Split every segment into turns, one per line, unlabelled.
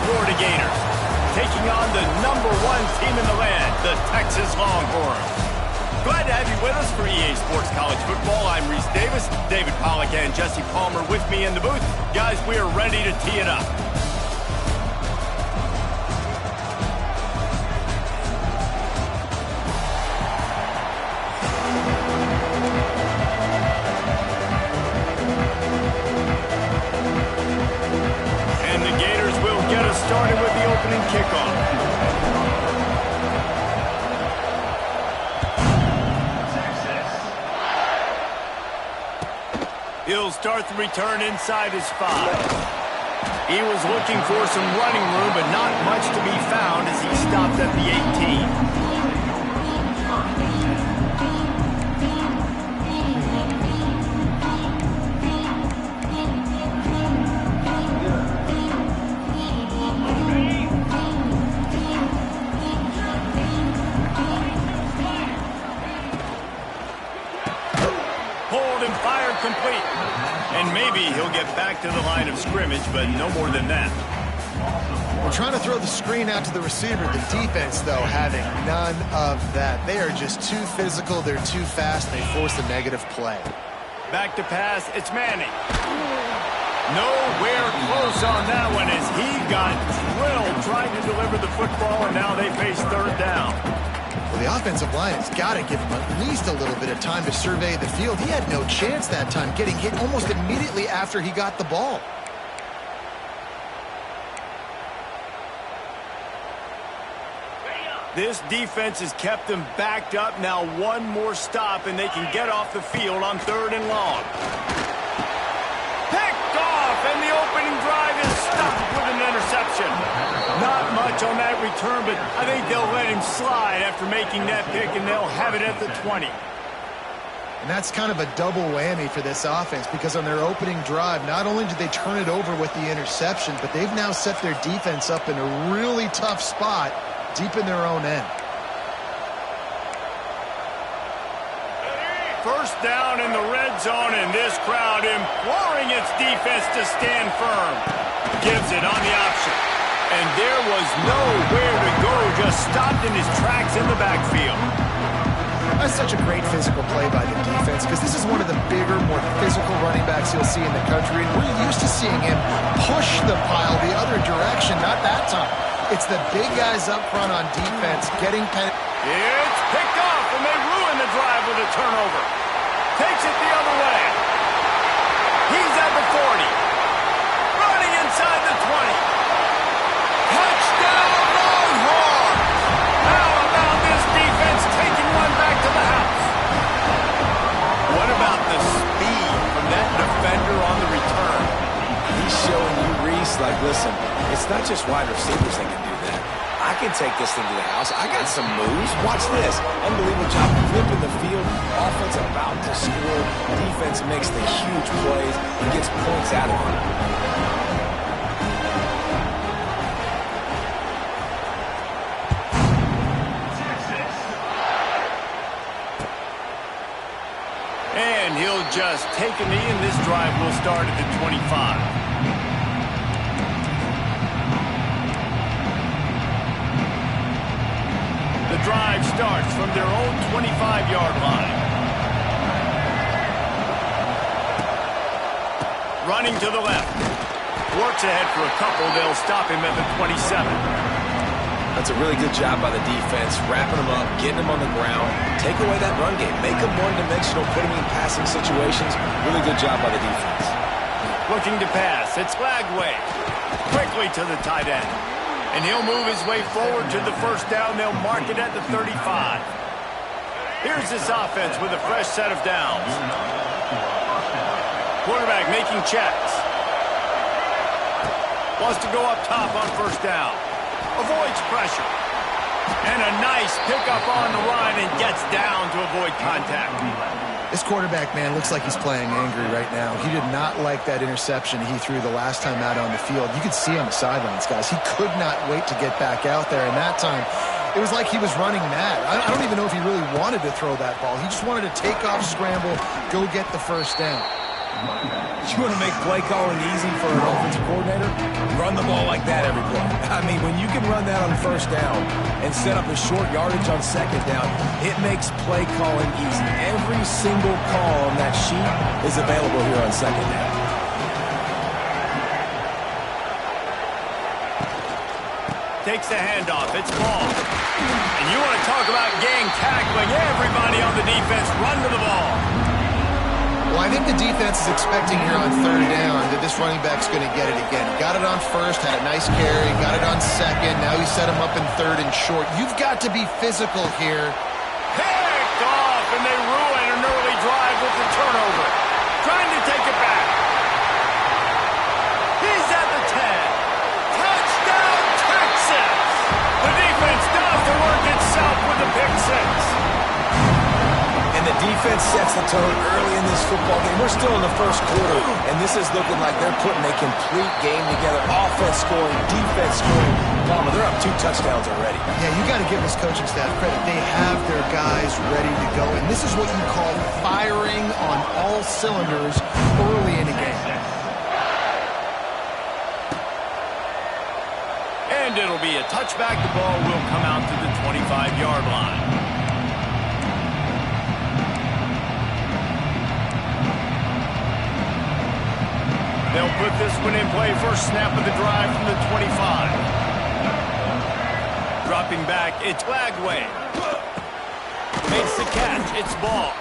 Florida Gators, taking on the #1 team in the land, the Texas Longhorns. Glad to have you with us for EA Sports College Football. I'm Reese Davis, David Pollack and Jesse Palmer with me in the booth. Guys, we are ready to tee it up. And the Gators will get us started with the opening kickoff. He'll start the return inside his 5. He was looking for some running room, but not much to be found as he stopped at the 18. Complete. And maybe he'll get back to the line of scrimmage, but no more than that.
We're trying to throw the screen out to the receiver. The defense, though, having none of that. They are just too physical. They're too fast. They force a negative play.
Back to pass. It's Manning. Nowhere close on that one as he got drilled trying to deliver the football, and now they face third down.
Well, the offensive line has got to give him at least a little bit of time to survey the field. He had no chance that time, getting hit almost immediately after he got the ball.
This defense has kept them backed up. Now one more stop, and they can get off the field on 3rd and long. Picked off, and the opening drive is stopped with an interception. Not much on that return, but I think they'll let him slide after making that pick, and they'll have it at the 20.
And that's kind of a double whammy for this offense, because on their opening drive, not only did they turn it over with the interception, but they've now set their defense up in a really tough spot deep in their own end.
First down in the red zone, and this crowd imploring its defense to stand firm. Gives it on the option. And there was nowhere to go, just stopped in his tracks in the backfield.
That's such a great physical play by the defense, because this is one of the bigger, more physical running backs you'll see in the country, and we're used to seeing him push the pile the other direction. Not that time. It's the big guys up front on defense getting
It's picked off, and they ruin the drive with a turnover. Takes it the other way. He's at the 40. Running inside the 20. Touchdown, Longhorns! How about this defense taking one back to the house? What about the speed from that defender on the return?
He's showing you, Reese, like, listen, it's not just wide receivers that can do that. I can take this thing to the house. I got some moves. Watch this. Unbelievable job flipping the field. Offense about to score. Defense makes the huge plays and gets points out of it.
And he'll just take a knee, and this drive will start at the 25. The drive starts from their own 25-yard line. Running to the left. Works ahead for a couple. They'll stop him at the 27.
That's a really good job by the defense, wrapping him up, getting him on the ground. Take away that run game. Make him one-dimensional, put him in passing situations. Really good job by the defense.
Looking to pass. It's Lagway. Quickly to the tight end. And he'll move his way forward to the first down. They'll mark it at the 35. Here's this offense with a fresh set of downs. Quarterback making checks. Wants to go up top on first down. Avoids pressure. And a nice pickup on the run and gets down to avoid contact.
This quarterback, man, looks like he's playing angry right now. He did not like that interception he threw the last time out on the field. You could see on the sidelines, guys. He could not wait to get back out there. And that time, it was like he was running mad. I don't even know if he really wanted to throw that ball. He just wanted to take off, scramble, go get the first down.
You want to make play calling easy for an offensive coordinator? Run the ball like that every play. I mean, when you can run that on first down and set up a short yardage on second down, it makes play calling easy. Every single call on that sheet is available here on second down.
Takes the handoff. It's ball. And you want to talk about gang tackling. Everybody on the defense run to the ball.
Well, I think the defense is expecting here on third down that this running back's going to get it again. He got it on first, had a nice carry, got it on second. Now he set him up in third and short. You've got to be physical here.
Picked off, and they ruin an early drive with the turnover. Trying to take it back. He's at the 10. Touchdown, Texas! The defense does the work itself with the pick six.
And the defense sets the tone early in this football game. We're still in the first quarter, and this is looking like they're putting a complete game together. Offense scoring, defense scoring. Palmer, they're up 2 touchdowns already.
Yeah, you got to give this coaching staff credit. They have their guys ready to go, and this is what you call firing on all cylinders early in a game.
And it'll be a touchback. The ball will come out to the 25-yard line. They'll put this one in play. First snap of the drive from the 25. Dropping back, it's Lagway. Makes the catch, it's ball.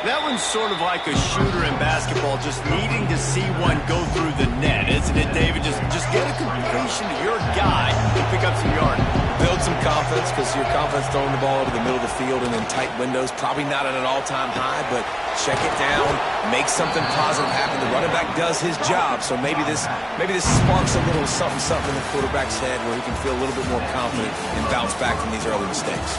That one's sort of like a shooter in basketball, just needing to see one go through the net, isn't it, David? Just get a completion to your guy and pick up some yardage.
Build some confidence, because your confidence throwing the ball over the middle of the field and in tight windows, probably not at an all-time high, but check it down, make something positive happen. The running back does his job, so maybe this sparks a little something in the quarterback's head where he can feel a little bit more confident and bounce back from these early mistakes.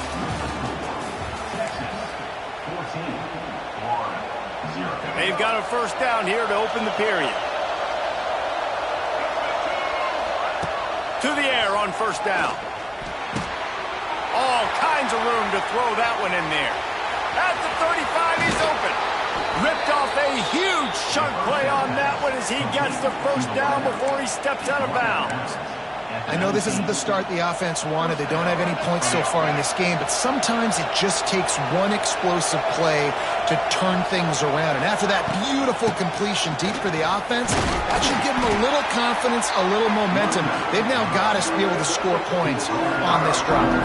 They've got a first down here to open the period. To the air on first down. All kinds of room to throw that one in there. At the 35, he's open. Ripped off a huge chunk play on that one as he gets the first down before he steps out of bounds.
I know this isn't the start the offense wanted. They don't have any points so far in this game, but sometimes it just takes one explosive play to turn things around. And after that beautiful completion deep for the offense, that should give them a little confidence, a little momentum. They've now got to be able to score points on this drive.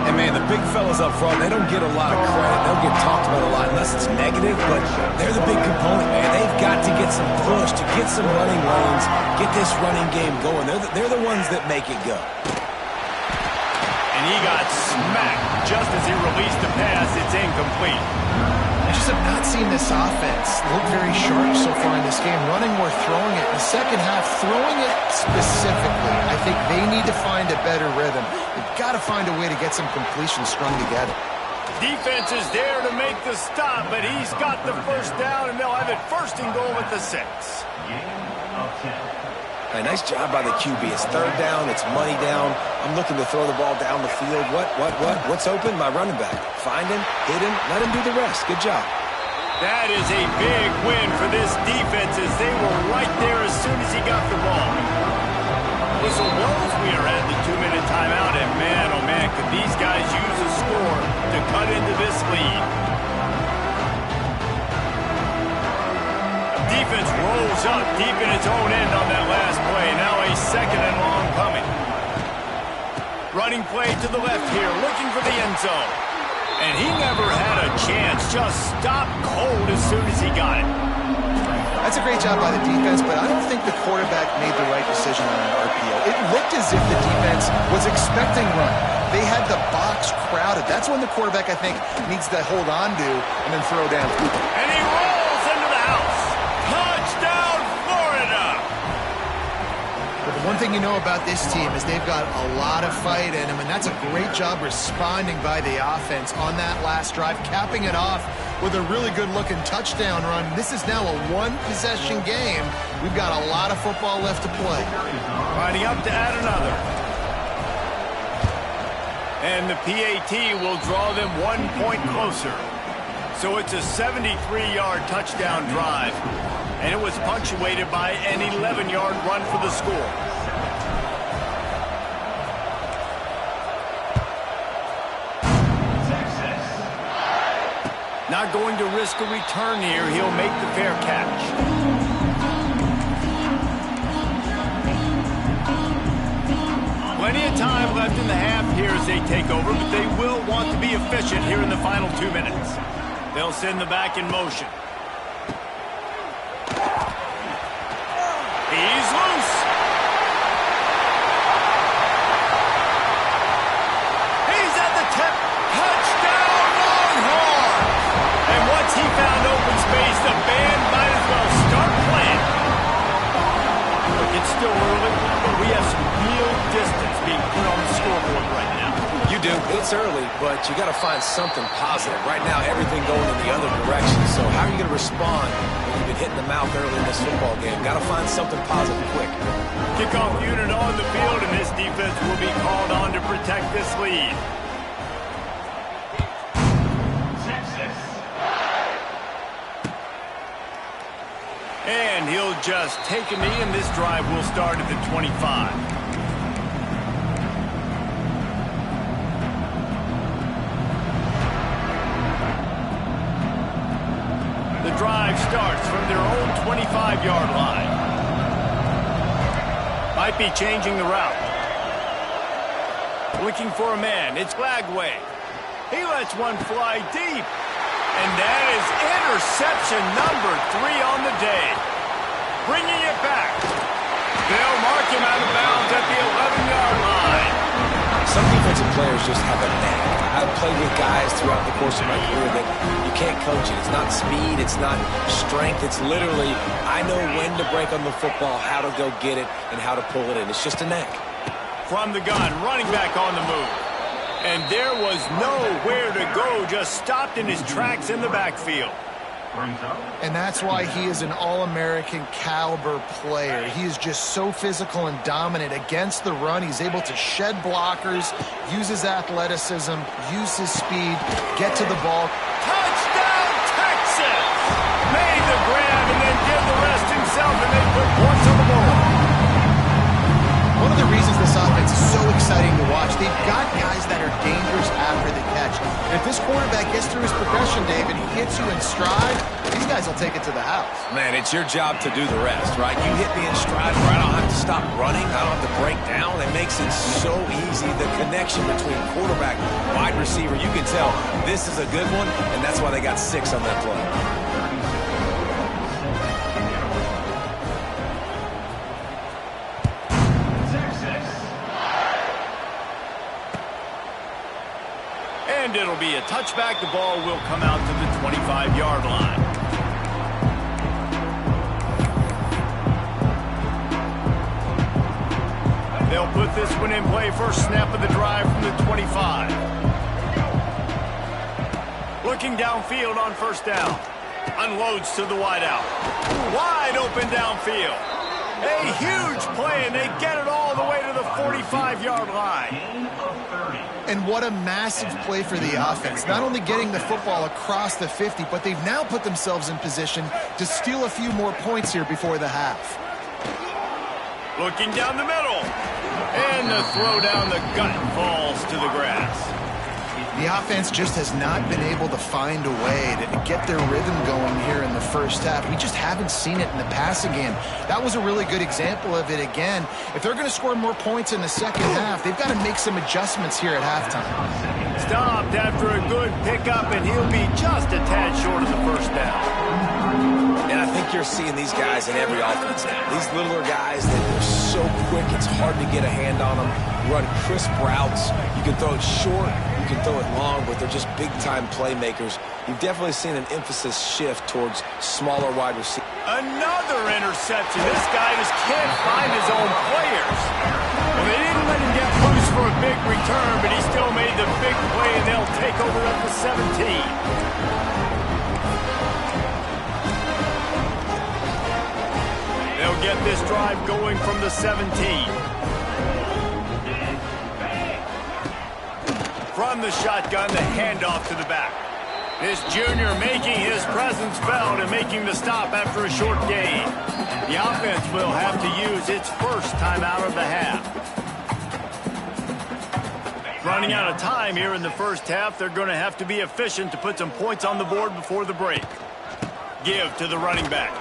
And, man, the big fellas up front, they don't get a lot of credit. They don't get talked about a lot unless it's negative, but they're the big component, man. They've got to get some push, to get some running lanes, get this running game going. They're the ones that make it go.
And he got smacked just as he released the pass. It's incomplete.
I just have not seen this offense look very sharp so far in this game. Running or throwing it. In the second half, throwing it specifically, I think they need to find a better rhythm. They've got to find a way to get some completions strung together.
Defense is there to make the stop, but he's got the first down, and they'll have it first and goal at the 6.
Hey, nice job by the QB. It's third down. It's money down. I'm looking to throw the ball down the field. What's open? My running back. Find him, hit him, let him do the rest. Good job.
That is a big win for this defense as they were right there as soon as he got the ball. Whistle blows. We are at the 2-minute timeout, and man, oh man, could these guys use a score to cut into this lead. Defense rolls up deep in its own end on that last play. Now a second and long coming. Running play to the left here, looking for the end zone. And he never had a chance, just stopped cold as soon as he got it.
That's a great job by the defense, but I don't think the quarterback made the right decision on an RPO. It looked as if the defense was expecting run. They had the box crowded. That's when the quarterback, I think, needs to hold on to and then throw down.
And he rolls into the house. Touchdown, Florida!
But the one thing you know about this team is they've got a lot of fight in them, and that's a great job responding by the offense on that last drive, capping it off with a really good-looking touchdown run. This is now a one-possession game. We've got a lot of football left to play.
Lining up to add another. And the PAT will draw them 1 point closer. So it's a 73-yard touchdown drive, and it was punctuated by an 11-yard run for the score. not going to risk a return here. He'll make the fair catch. Plenty of time left in the half here as they take over, but they will want to be efficient here in the final 2 minutes. They'll send the back in motion. He's loose. He's at the tip. Touchdown, Longhorns! And once he found open space, the band might as well start playing. Look, it's still early, but we have some real distance being put on the scoreboard right now.
You do. It's early, but you got to find something positive. Right now, everything going in the other direction. So how are you going to respond when you've been hitting the mouth early in this football game? Got to find something positive quick.
Kickoff unit on the field, and this defense will be called on to protect this lead. And he'll just take a knee, and this drive will start at the 25. The drive starts from their own 25-yard line. Might be changing the route. Looking for a man. It's Glagway. He lets one fly deep. And that is interception number 3 on the day. Bringing it back. They'll mark him out of bounds at the 11-yard line.
Some defensive players just have a knack. I've played with guys throughout the course of my career that you can't coach it. It's not speed. It's not strength. It's literally, I know when to break on the football, how to go get it, and how to pull it in. It's just a knack.
From the gun, running back on the move. And there was nowhere to go, just stopped in his tracks in the backfield.
And that's why he is an All-American caliber player. He is just so physical and dominant against the run. He's able to shed blockers, use his athleticism, use his speed, get to the ball.
Touchdown, Texas! Made the grab and then did the rest himself, and they put points on the board.
One of the reasons this offense is so exciting to watch, they've got guys that are dangerous after the catch. And if this quarterback gets through his progression, David, he hits you in stride, these guys will take it to the house.
Man, it's your job to do the rest, right? You hit me in stride where I don't have to stop running. I don't have to break down. It makes it so easy. The connection between quarterback, wide receiver, you can tell this is a good one, and that's why they got 6 on that play.
And it'll be a touchback. The ball will come out to the 25-yard line. They'll put this one in play. First snap of the drive from the 25. Looking downfield on first down. Unloads to the wideout. Wide open downfield. A huge play, and they get it all the way to the 45-yard line.
And what a massive play for the offense. Not only getting the football across the 50, but they've now put themselves in position to steal a few more points here before the half.
Looking down the middle. And the throw down the gut falls to the grass.
The offense just has not been able to find a way to get their rhythm going here in the first half. We just haven't seen it in the passing game. That was a really good example of it again. If they're going to score more points in the second half, they've got to make some adjustments here at halftime.
Stopped after a good pickup, and he'll be just a tad short of the first down.
And I think you're seeing these guys in every offense now. These littler guys that are so quick, it's hard to get a hand on them. Run crisp routes. You can throw it short, you can throw it long, but they're just big-time playmakers. You've definitely seen an emphasis shift towards smaller wide receivers.
Another interception. This guy just can't find his own players. Well, they didn't let him get loose for a big return, but he still made the big play, and they'll take over at the 17. They'll get this drive going from the 17. From the shotgun, the handoff to the back. This junior making his presence felt and making the stop after a short gain. The offense will have to use its first timeout of the half. Running out of time here in the first half. They're going to have to be efficient to put some points on the board before the break. Give to the running back.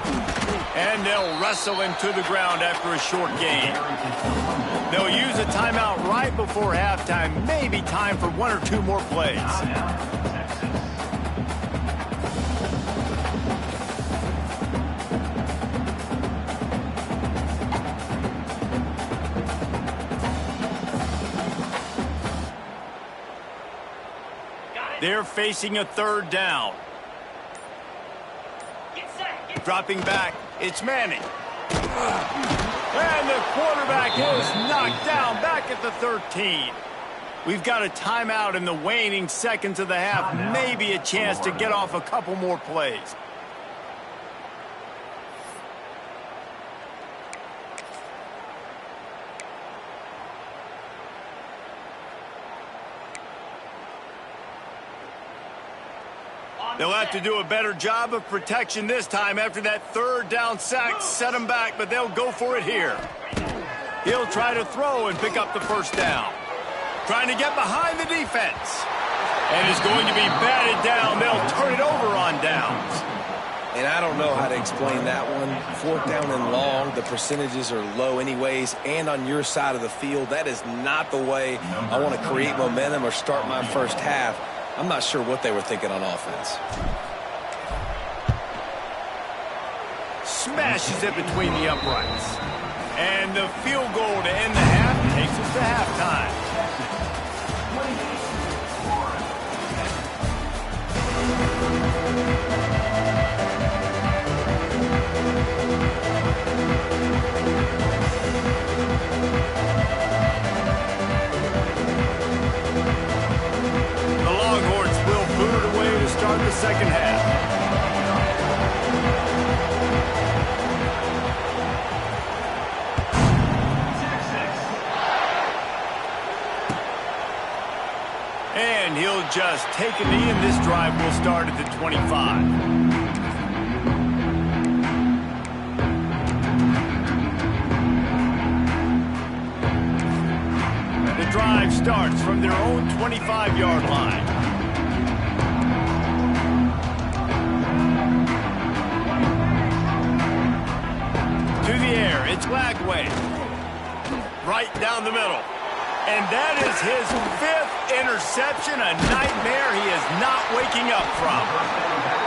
And they'll wrestle him to the ground after a short gain. They'll use a timeout right before halftime. Maybe time for one or two more plays. They're facing a third down. Dropping back, it's Manning. And the quarterback is knocked down back at the 13. We've got a timeout in the waning seconds of the half. Maybe a chance to get off a couple more plays. They'll have to do a better job of protection this time after that third down sack set them back, but they'll go for it here. He'll try to throw and pick up the first down. Trying to get behind the defense. And is going to be batted down. They'll turn it over on downs.
And I don't know how to explain that one. Fourth down and long, the percentages are low anyways, and on your side of the field, that is not the way I want to create momentum or start my first half. I'm not sure what they were thinking on offense.
Smashes it between the uprights. And the field goal to end the half takes us to halftime. Start the second half. And he'll just take a knee, and this drive will start at the 25. The drive starts from their own 25-yard line. It's Lagway. Right down the middle. And that is his 5th interception, a nightmare he is not waking up from.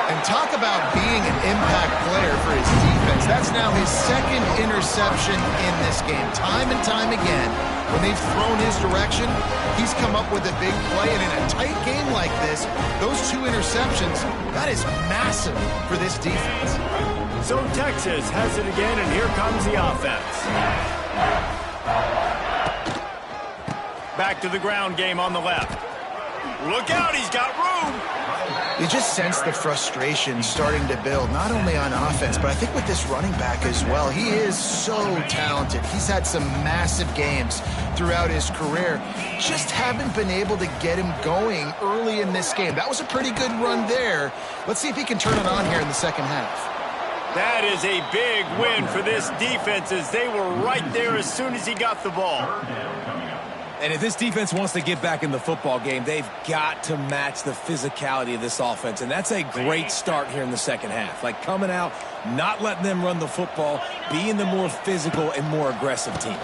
And talk about being an impact player for his defense. That's now his 2nd interception in this game. Time and time again, when they've thrown his direction, he's come up with a big play. And in a tight game like this, those 2 interceptions, that is massive for this defense.
So Texas has it again, and here comes the offense. Back to the ground game on the left. Look out, he's got room.
You just sense the frustration starting to build, not only on offense, but I think with this running back as well. He is so talented. He's had some massive games throughout his career. Just haven't been able to get him going early in this game. That was a pretty good run there. Let's see if he can turn it on here in the second half.
That is a big win for this defense, as they were right there as soon as he got the ball.
And if this defense wants to get back in the football game, they've got to match the physicality of this offense. And that's a great start here in the second half. Like coming out, not letting them run the football, being the more physical and more aggressive team.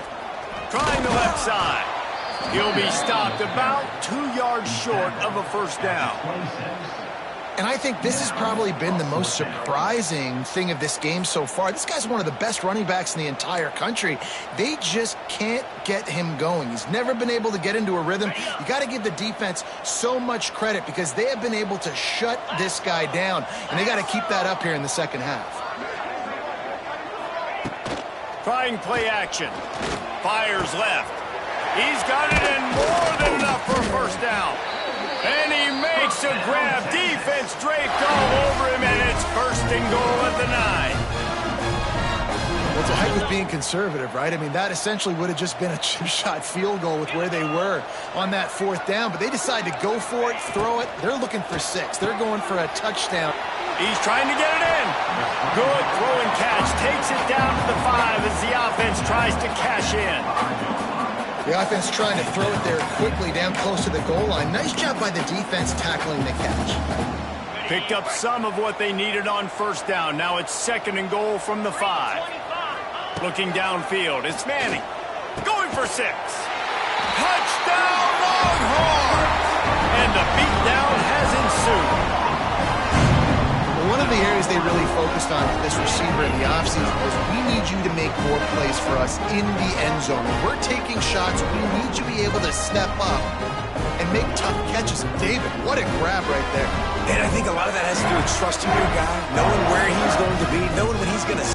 Trying the left side. He'll be stopped about 2 yards short of a first down.
And I think this has probably been the most surprising thing of this game so far. This guy's one of the best running backs in the entire country. They just can't get him going. He's never been able to get into a rhythm. You got to give the defense so much credit because they have been able to shut this guy down. And they got to keep that up here in the second half.
Trying play action. Fires left. He's got it in more than enough for a first down. And he makes a grab. Defense draped all over him, and it's 1st and goal at the 9.
Well, it's a heck with being conservative, right? I mean, that essentially would have just been a chip shot field goal with where they were on that 4th down. But they decide to go for it, throw it. They're looking for 6. They're going for a touchdown.
He's trying to get it in. Good throw and catch. Takes it down to the 5 as the offense tries to cash in.
The offense trying to throw it there quickly down close to the goal line. Nice job by the defense tackling the catch.
Picked up some of what they needed on first down. Now it's 2nd and goal from the 5. Looking downfield, it's Manning. Going for 6. Touchdown Longhorns! And a beatdown has ensued.
One of the areas they really focused on with this receiver in the offseason was we need you to make more plays for us in the end zone. When we're taking shots, we need you to be able to step up and make tough catches. David, what a grab right there.
And I think a lot of that has to do with trusting your guy, knowing where he's going to be, knowing when he's going to